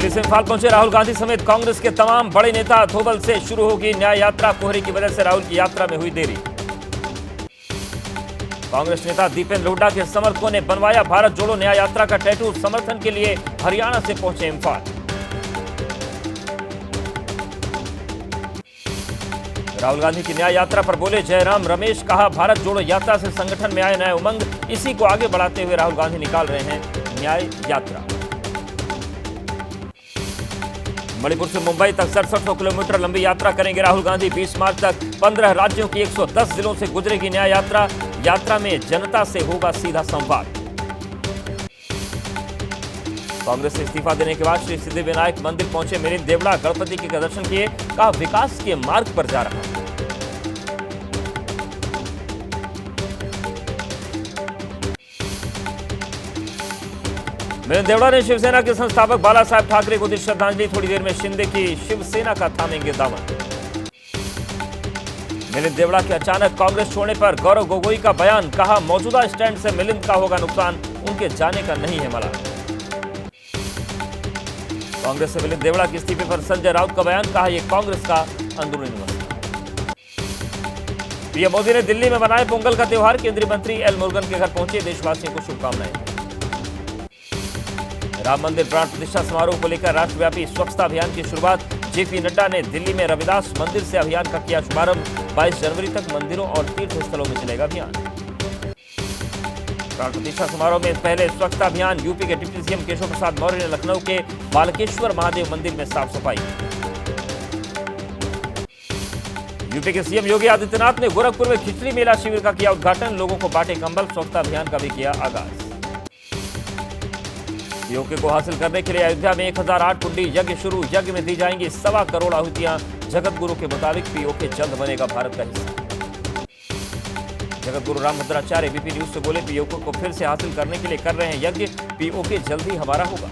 दिल्ली से इंफाल पहुंचे राहुल गांधी समेत कांग्रेस के तमाम बड़े नेता। थोबल से शुरू होगी न्याय यात्रा। कोहरे की वजह से राहुल की यात्रा में हुई देरी। कांग्रेस नेता दीपेंद्र हुड्डा के समर्थकों ने बनवाया भारत जोड़ो न्याय यात्रा का टैटू। समर्थन के लिए हरियाणा से पहुंचे इंफाल। राहुल गांधी की न्याय यात्रा पर बोले जयराम रमेश। कहा भारत जोड़ो यात्रा से संगठन में आए नए उमंग। इसी को आगे बढ़ाते हुए राहुल गांधी निकाल रहे हैं न्याय यात्रा। मणिपुर से मुंबई तक 67 किलोमीटर लंबी यात्रा करेंगे राहुल गांधी। 20 मार्च तक 15 राज्यों की 110 जिलों से गुजरेगी न्याय यात्रा। यात्रा में जनता से होगा सीधा संवाद। कांग्रेस से इस्तीफा देने के बाद श्री सिद्धिविनायक मंदिर पहुंचे मिलिंद देवड़ा। गणपति के दर्शन किए। कहा विकास के मार्ग पर जा रहा हूं। मिलिंद देवड़ा ने शिवसेना के संस्थापक बाला साहेब ठाकरे को दी श्रद्धांजलि। थोड़ी देर में शिंदे की शिवसेना का थामेंगे दामन। मिलिंद देवड़ा के अचानक कांग्रेस छोड़ने पर गौरव गोगोई का बयान। कहा मौजूदा स्टैंड से मिलिंद का होगा नुकसान, उनके जाने का नहीं है मलाल। कांग्रेस से मिलिंद देवड़ा के इस्तीफे पर संजय राउत का बयान। कहा यह कांग्रेस का अंदरूनी मसला। पीएम मोदी ने दिल्ली में मनाए पोंगल का त्योहार। केंद्रीय मंत्री एल मुरुगन के घर पहुंचे। देशवासियों को शुभकामनाएं। राम मंदिर प्राण प्रतिष्ठा समारोह को लेकर राष्ट्रव्यापी स्वच्छता अभियान की शुरुआत। जेपी नड्डा ने दिल्ली में रविदास मंदिर से अभियान का किया शुभारंभ। 22 जनवरी तक मंदिरों और तीर्थ स्थलों में चलेगा अभियान। प्राण प्रतिष्ठा समारोह में पहले स्वच्छता अभियान। यूपी के डिप्टी सीएम केशव प्रसाद मौर्य ने लखनऊ के बालकेश्वर महादेव मंदिर में साफ सफाई। यूपी के सीएम योगी आदित्यनाथ ने गोरखपुर में खिचड़ी मेला शिविर का किया उद्घाटन। लोगों को बांटे कंबल। स्वच्छता अभियान का भी किया आगाज। पीओके को हासिल करने के लिए अयोध्या में 1008 कुंडी यज्ञ शुरू। यज्ञ में दी जाएंगी 1.25 करोड़ आहुतियां। जगत गुरु के मुताबिक पीओके जल्द बनेगा भारत का हिस्सा। जगत गुरु रामभद्राचार्य बीपी न्यूज से बोले पीओके को फिर से हासिल करने के लिए कर रहे हैं यज्ञ। पीओके जल्द ही हमारा होगा।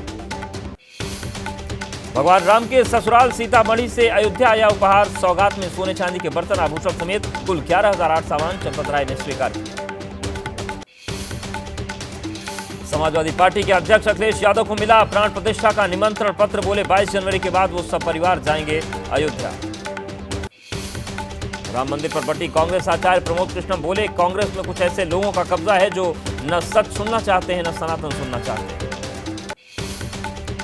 भगवान राम के ससुराल सीतामढ़ी से अयोध्या आया उपहार। सौगात में सोने चांदी के बर्तन आभूषण समेत कुल 11,008 सामान चंपत राय ने स्वीकार किया। समाजवादी पार्टी के अध्यक्ष अखिलेश यादव को मिला प्राण प्रतिष्ठा का निमंत्रण पत्र। बोले 22 जनवरी के बाद वो सब परिवार जाएंगे अयोध्या। राम मंदिर पर बटी कांग्रेस। आचार्य प्रमोद कृष्णम बोले कांग्रेस में कुछ ऐसे लोगों का कब्जा है जो न सच सुनना चाहते हैं न सनातन सुनना चाहते हैं।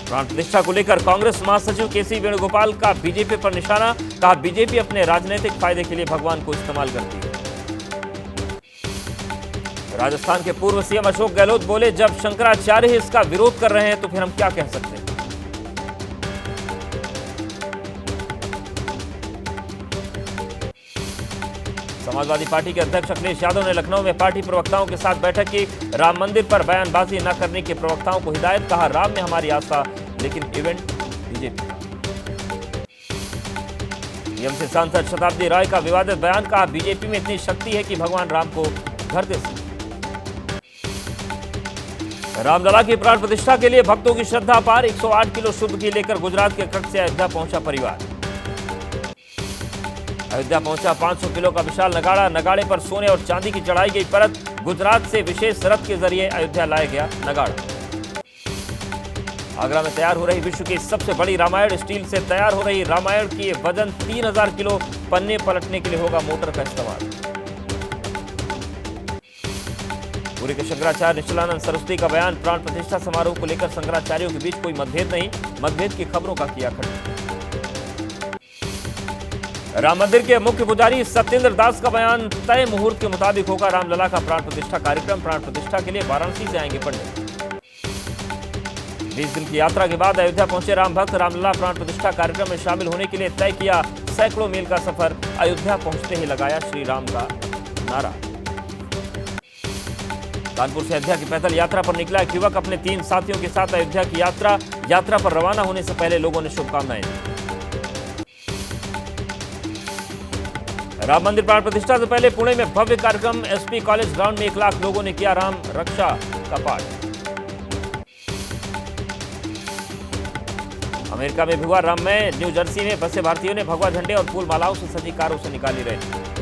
प्राण प्रतिष्ठा को लेकर कांग्रेस महासचिव केसी वेणुगोपाल का बीजेपी पर निशाना। कहा बीजेपी अपने राजनीतिक फायदे के लिए भगवान को इस्तेमाल करती है। राजस्थान के पूर्व सीएम अशोक गहलोत बोले जब शंकराचार्य ही इसका विरोध कर रहे हैं तो फिर हम क्या कह सकते हैं। समाजवादी पार्टी के अध्यक्ष अखिलेश यादव ने लखनऊ में पार्टी प्रवक्ताओं के साथ बैठक की। राम मंदिर पर बयानबाजी न करने के प्रवक्ताओं को हिदायत। कहा राम में हमारी आस्था लेकिन इवेंट बीजेपी का। टीएमसी सांसद शताब्दी राय का विवादित बयान। कहा बीजेपी में इतनी शक्ति है कि भगवान राम को घर दे सकते। रामलला की प्राण प्रतिष्ठा के लिए भक्तों की श्रद्धा अपार। 108 किलो शुद्ध घी लेकर गुजरात के कच्छ से अयोध्या पहुंचा परिवार। अयोध्या पहुंचा 500 किलो का विशाल नगाड़ा। नगाड़े पर सोने और चांदी की चढ़ाई गई परत। गुजरात से विशेष रथ के जरिए अयोध्या लाया गया नगाड़ा। आगरा में तैयार हो रही विश्व की सबसे बड़ी रामायण। स्टील से तैयार हो रही रामायण की वजन 3000 किलो। पन्ने पलटने के लिए होगा मोटर का इस्तेमाल। पुरी के शंकराचार्य निश्चलानंद सरस्वती का बयान। प्राण प्रतिष्ठा समारोह को लेकर शंकराचार्यों के बीच कोई मतभेद नहीं। मतभेद की खबरों का किया खंडन। राम मंदिर के मुख्य पुजारी सत्येंद्र दास का बयान। तय मुहूर्त के मुताबिक होगा रामलला का प्राण प्रतिष्ठा कार्यक्रम। प्राण प्रतिष्ठा के लिए वाराणसी से आएंगे पंडित। 20 दिन की यात्रा के बाद अयोध्या पहुंचे राम भक्त। रामलला प्राण प्रतिष्ठा कार्यक्रम में शामिल होने के लिए तय किया सैकड़ों मील का सफर। अयोध्या पहुंचते ही लगाया श्री राम का नारा। कानपुर से अयोध्या की पैदल यात्रा पर निकला एक युवक अपने 3 साथियों के साथ अयोध्या की यात्रा पर रवाना होने से पहले लोगों ने शुभकामनाएं दी। राम मंदिर प्राण प्रतिष्ठा से पहले पुणे में भव्य कार्यक्रम। एसपी कॉलेज ग्राउंड में 1 लाख लोगों ने किया राम रक्षा का पाठ। अमेरिका में भी हुआ राममय। न्यू जर्सी में बसे भारतीयों ने भगवा झंडे और फूल मालाओं से सजी कारों से निकाली रैली।